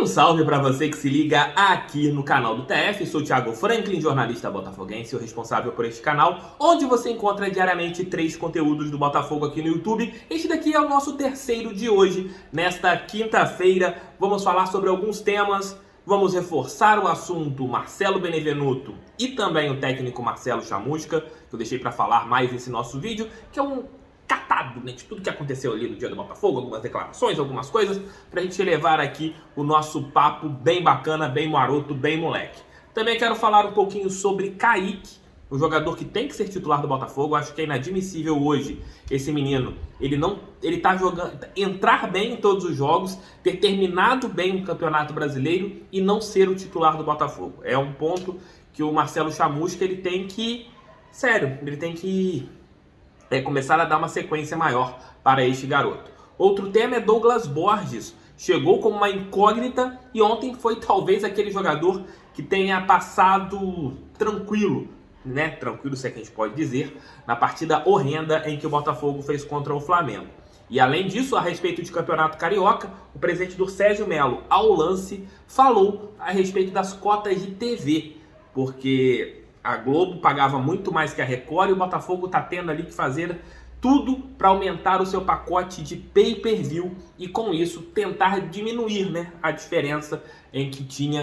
Um salve para você que se liga aqui no canal do TF. Sou o Thiago Franklin, jornalista botafoguense, o responsável por este canal, onde você encontra diariamente 3 conteúdos do Botafogo aqui no YouTube. Este daqui é o nosso terceiro de hoje. Nesta quinta-feira, vamos falar sobre alguns temas. Vamos reforçar o assunto Marcelo Benevenuto e também o técnico Marcelo Chamusca, que eu deixei para falar mais nesse nosso vídeo, que é um catado, né, de tudo que aconteceu ali no dia do Botafogo, algumas declarações, algumas coisas, pra gente levar aqui o nosso papo bem bacana, bem maroto, bem moleque. Também quero falar um pouquinho sobre Kaique, o jogador que tem que ser titular do Botafogo. Acho que é inadmissível hoje esse menino, ele tá jogando, entrar bem em todos os jogos, ter terminado bem o Campeonato Brasileiro e não ser o titular do Botafogo. É um ponto que o Marcelo Chamusca, ele tem que começar a dar uma sequência maior para este garoto. Outro tema é Douglas Borges. Chegou como uma incógnita e ontem foi talvez aquele jogador que tenha passado tranquilo, né? Tranquilo, se é que a gente pode dizer, na partida horrenda em que o Botafogo fez contra o Flamengo. E além disso, a respeito de Campeonato Carioca, o presidente do Sérgio Melo, ao lance, falou a respeito das cotas de TV, porque a Globo pagava muito mais que a Record e o Botafogo está tendo ali que fazer tudo para aumentar o seu pacote de pay-per-view e com isso tentar diminuir, né, a diferença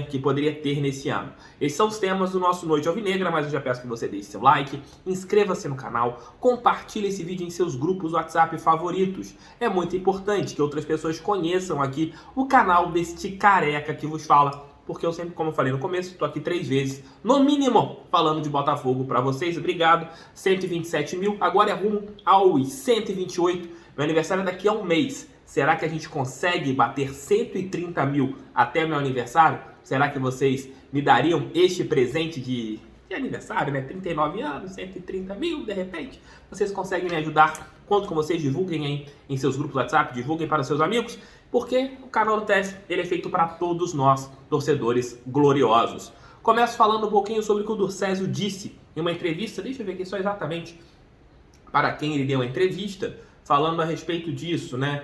que poderia ter nesse ano. Esses são os temas do nosso Noite Alvinegra, mas eu já peço que você deixe seu like, inscreva-se no canal, compartilhe esse vídeo em seus grupos WhatsApp favoritos. É muito importante que outras pessoas conheçam aqui o canal deste careca que vos fala, porque eu sempre, como eu falei no começo, estou aqui 3 vezes, no mínimo, falando de Botafogo para vocês. Obrigado. 127 mil, agora é rumo aos 128. Meu aniversário é daqui a um mês. Será que a gente consegue bater 130 mil até meu aniversário? Será que vocês me dariam este presente de aniversário, né? 39 anos, 130 mil, de repente? Vocês conseguem me ajudar? Conto com vocês, divulguem aí em seus grupos WhatsApp, divulguem para seus amigos, porque o canal do TF, ele é feito para todos nós, torcedores gloriosos. Começo falando um pouquinho sobre o que o Durcésio disse em uma entrevista. Deixa eu ver aqui só exatamente para quem ele deu uma entrevista, falando a respeito disso, né?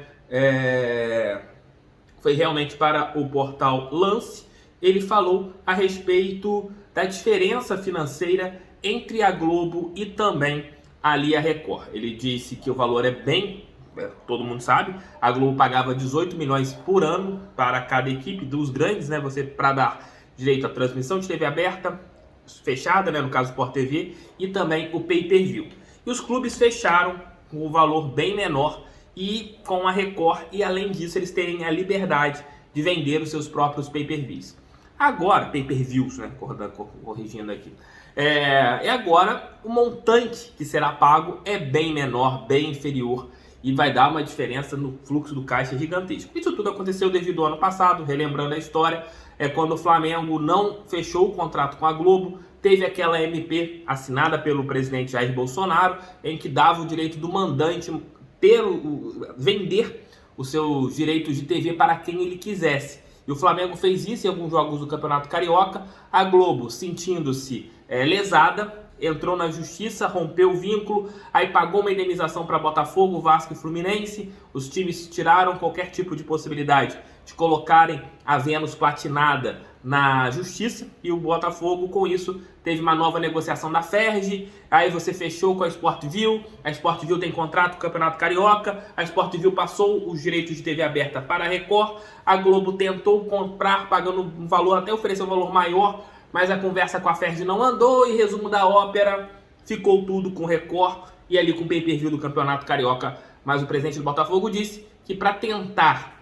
Foi realmente para o portal Lance. Ele falou a respeito da diferença financeira entre a Globo e também ali a Record. Ele disse que o valor é bem, todo mundo sabe, a Globo pagava 18 milhões por ano para cada equipe dos grandes, né? Você, para dar direito à transmissão de TV aberta, fechada, né? No caso Sport TV, e também o pay-per-view. E os clubes fecharam com o valor bem menor e com a Record, e além disso eles terem a liberdade de vender os seus próprios pay-per-views. Agora, pay-per-views, né? Corrigindo aqui. Agora o montante que será pago é bem menor, bem inferior, e vai dar uma diferença no fluxo do caixa gigantesco. Isso tudo aconteceu desde o ano passado, relembrando a história, quando o Flamengo não fechou o contrato com a Globo, teve aquela MP assinada pelo presidente Jair Bolsonaro, em que dava o direito do mandante vender os seus direitos de TV para quem ele quisesse. E o Flamengo fez isso em alguns jogos do Campeonato Carioca. A Globo, sentindo-se lesada, entrou na justiça, rompeu o vínculo, aí pagou uma indenização para Botafogo, Vasco e Fluminense. Os times tiraram qualquer tipo de possibilidade de colocarem a Vênus platinada na justiça, e o Botafogo, com isso, teve uma nova negociação da Ferg. Aí você fechou com a Sportview, a Sportview tem contrato com o Campeonato Carioca, a Sportview passou os direitos de TV aberta para a Record, a Globo tentou comprar, pagando um valor, até ofereceu um valor maior, mas a conversa com a Ferg não andou, e resumo da ópera, ficou tudo com Record e ali com o pay-per-view do Campeonato Carioca. Mas o presidente do Botafogo disse que para tentar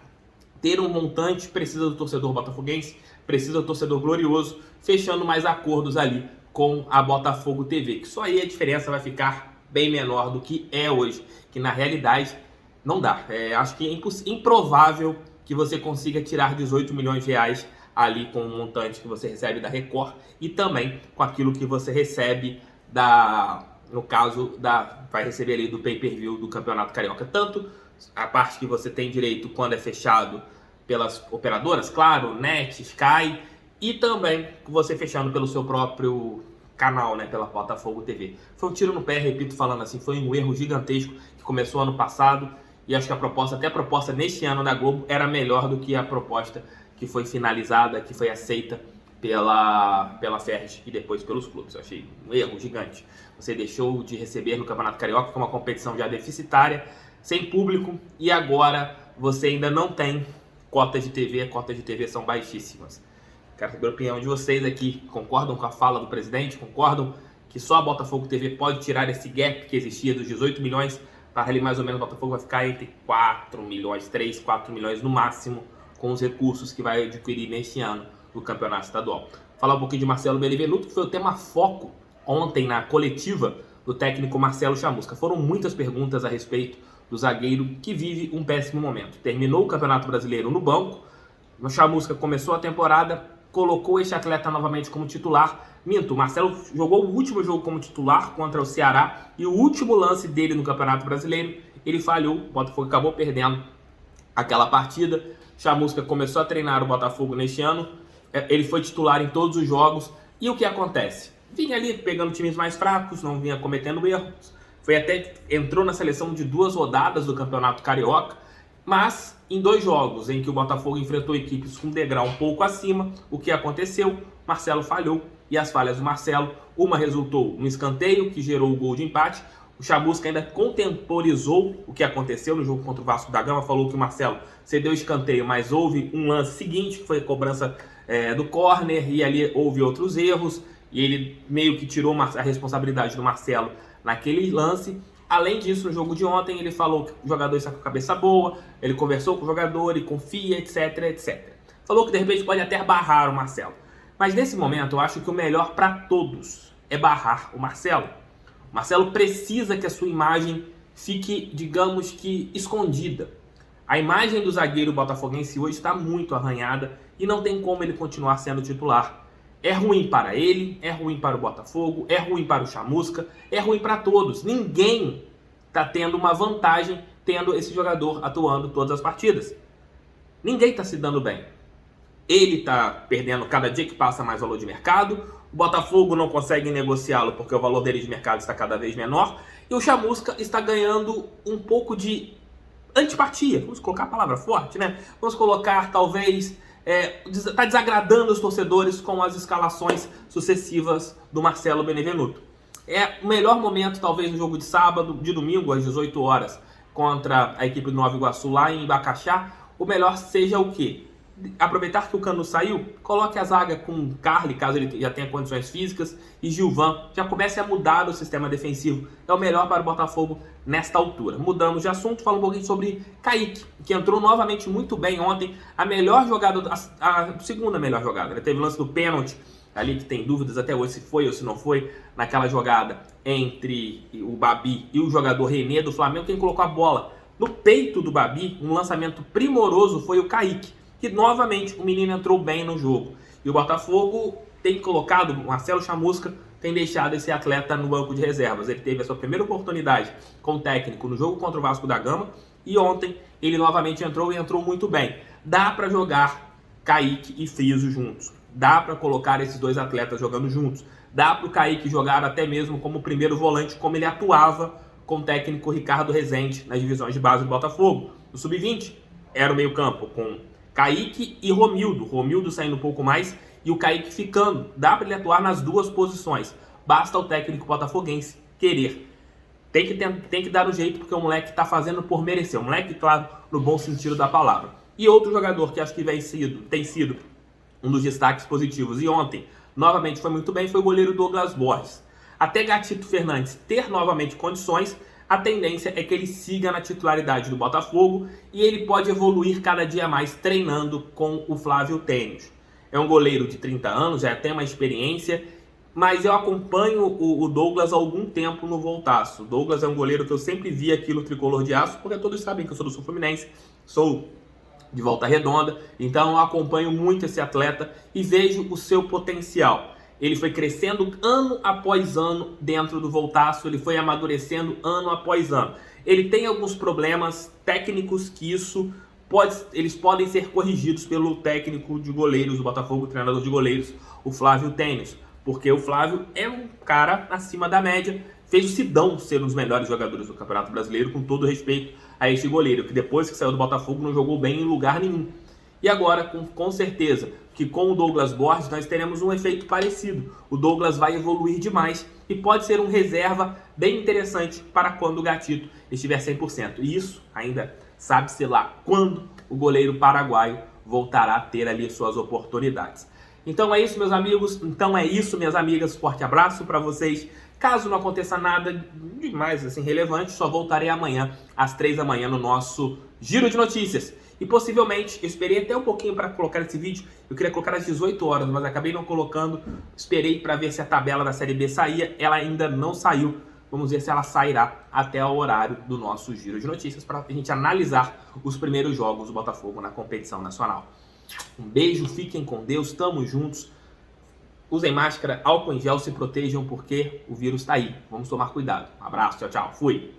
ter um montante precisa do torcedor botafoguense, precisa do torcedor glorioso, fechando mais acordos ali com a Botafogo TV, que só aí a diferença vai ficar bem menor do que é hoje, que na realidade não dá. Acho que é improvável que você consiga tirar 18 milhões de reais ali com o montante que você recebe da Record e também com aquilo que você recebe vai receber ali do pay-per-view do Campeonato Carioca. Tanto a parte que você tem direito quando é fechado pelas operadoras, claro, NET, Sky, e também você fechando pelo seu próprio canal, né, pela Botafogo TV. Foi um tiro no pé, repito falando assim, foi um erro gigantesco que começou ano passado, e acho que até a proposta neste ano da Globo era melhor do que a proposta que foi finalizada, que foi aceita pela FERJ e depois pelos clubes. Eu achei um erro gigante. Você deixou de receber no Campeonato Carioca, que é uma competição já deficitária, sem público, e agora você ainda não tem cotas de TV são baixíssimas. Quero saber a opinião de vocês aqui. Concordam com a fala do presidente? Concordam que só a Botafogo TV pode tirar esse gap que existia dos 18 milhões para ali mais ou menos o Botafogo vai ficar entre 4 milhões, 3, 4 milhões no máximo com os recursos que vai adquirir neste ano no Campeonato Estadual. Falar um pouquinho de Marcelo Benevenuto, que foi o tema foco ontem na coletiva do técnico Marcelo Chamusca. Foram muitas perguntas a respeito do zagueiro que vive um péssimo momento. Terminou o Campeonato Brasileiro no banco, o Chamusca começou a temporada, colocou este atleta novamente como titular. Minto, o Marcelo jogou o último jogo como titular contra o Ceará e o último lance dele no Campeonato Brasileiro, ele falhou, o Botafogo acabou perdendo aquela partida. Chamusca começou a treinar o Botafogo neste ano, ele foi titular em todos os jogos e o que acontece? Vinha ali pegando times mais fracos, não vinha cometendo erros, entrou na seleção de 2 rodadas do Campeonato Carioca, mas em 2 jogos em que o Botafogo enfrentou equipes com degrau um pouco acima, o que aconteceu? Marcelo falhou e as falhas do Marcelo, uma resultou no escanteio que gerou o gol de empate. O Chamusca ainda contemporizou o que aconteceu no jogo contra o Vasco da Gama, falou que o Marcelo cedeu o escanteio, mas houve um lance seguinte, que foi a cobrança do córner, e ali houve outros erros, e ele meio que tirou a responsabilidade do Marcelo naquele lance. Além disso, no jogo de ontem, ele falou que o jogador está com a cabeça boa, ele conversou com o jogador, ele confia, etc, etc. Falou que de repente pode até barrar o Marcelo. Mas nesse momento, eu acho que o melhor para todos é barrar o Marcelo. O Marcelo precisa que a sua imagem fique, digamos que, escondida. A imagem do zagueiro botafoguense hoje está muito arranhada e não tem como ele continuar sendo titular. É ruim para ele, é ruim para o Botafogo, é ruim para o Chamusca, é ruim para todos. Ninguém está tendo uma vantagem tendo esse jogador atuando todas as partidas. Ninguém está se dando bem. Ele está perdendo cada dia que passa mais valor de mercado, o Botafogo não consegue negociá-lo porque o valor dele de mercado está cada vez menor, e o Chamusca está ganhando um pouco de antipatia, vamos colocar a palavra forte, né? Vamos colocar, talvez, está desagradando os torcedores com as escalações sucessivas do Marcelo Benevenuto. É o melhor momento, talvez, no jogo de sábado, de domingo, às 18 horas, contra a equipe do Nova Iguaçu, lá em Bacaxá. O melhor seja o quê? Aproveitar que o Canu saiu, coloque a zaga com Carly, caso ele já tenha condições físicas, e Gilvan. Já comece a mudar o sistema defensivo. É o melhor para o Botafogo nesta altura. Mudamos de assunto, fala um pouquinho sobre Kaique, que entrou novamente muito bem ontem. A melhor jogada, a segunda melhor jogada. Ele teve o lance do pênalti, ali que tem dúvidas até hoje se foi ou se não foi, naquela jogada entre o Babi e o jogador René do Flamengo. Quem colocou a bola no peito do Babi, um lançamento primoroso, foi o Kaique, que novamente o menino entrou bem no jogo. E o Botafogo tem colocado, o Marcelo Chamusca tem deixado esse atleta no banco de reservas. Ele teve a sua primeira oportunidade com o técnico no jogo contra o Vasco da Gama, e ontem ele novamente entrou e entrou muito bem. Dá para jogar Kaique e Friso juntos. Dá para colocar esses 2 atletas jogando juntos. Dá para o Kaique jogar até mesmo como primeiro volante, como ele atuava com o técnico Ricardo Rezende nas divisões de base do Botafogo. No Sub-20 era o meio campo com Kaique e Romildo. Romildo saindo um pouco mais e o Kaique ficando. Dá para ele atuar nas 2 posições. Basta o técnico botafoguense querer. Tem que dar um jeito, porque o moleque está fazendo por merecer. O moleque, claro, no bom sentido da palavra. E outro jogador que acho que tem sido um dos destaques positivos, e ontem novamente foi muito bem, foi o goleiro Douglas Borges. Até Gatito Fernandes ter novamente condições, a tendência é que ele siga na titularidade do Botafogo e ele pode evoluir cada dia mais treinando com o Flávio Tênis. É um goleiro de 30 anos, já tem uma experiência, mas eu acompanho o Douglas há algum tempo no Voltaço. O Douglas é um goleiro que eu sempre vi aqui no Tricolor de Aço, porque todos sabem que eu sou do Sul Fluminense, sou de Volta Redonda, então eu acompanho muito esse atleta e vejo o seu potencial. Ele foi crescendo ano após ano dentro do Voltaço, ele foi amadurecendo ano após ano. Ele tem alguns problemas técnicos que eles podem ser corrigidos pelo técnico de goleiros do Botafogo, o treinador de goleiros, o Flávio Tênis, porque o Flávio é um cara acima da média, fez o Sidão ser um dos melhores jogadores do Campeonato Brasileiro, com todo respeito a este goleiro, que depois que saiu do Botafogo não jogou bem em lugar nenhum. E agora, com certeza, que com o Douglas Borges nós teremos um efeito parecido. O Douglas vai evoluir demais e pode ser um reserva bem interessante para quando o Gatito estiver 100%. E isso ainda sabe-se lá quando o goleiro paraguaio voltará a ter ali suas oportunidades. Então é isso, meus amigos. Então é isso, minhas amigas. Forte abraço para vocês. Caso não aconteça nada demais assim relevante, só voltarei amanhã às 3 da manhã no nosso Giro de Notícias. E possivelmente, eu esperei até um pouquinho para colocar esse vídeo, eu queria colocar às 18 horas, mas acabei não colocando. Esperei para ver se a tabela da Série B saía, ela ainda não saiu. Vamos ver se ela sairá até o horário do nosso Giro de Notícias para a gente analisar os primeiros jogos do Botafogo na competição nacional. Um beijo, fiquem com Deus, tamo juntos. Usem máscara, álcool em gel, se protejam porque o vírus está aí. Vamos tomar cuidado. Um abraço, tchau, tchau. Fui.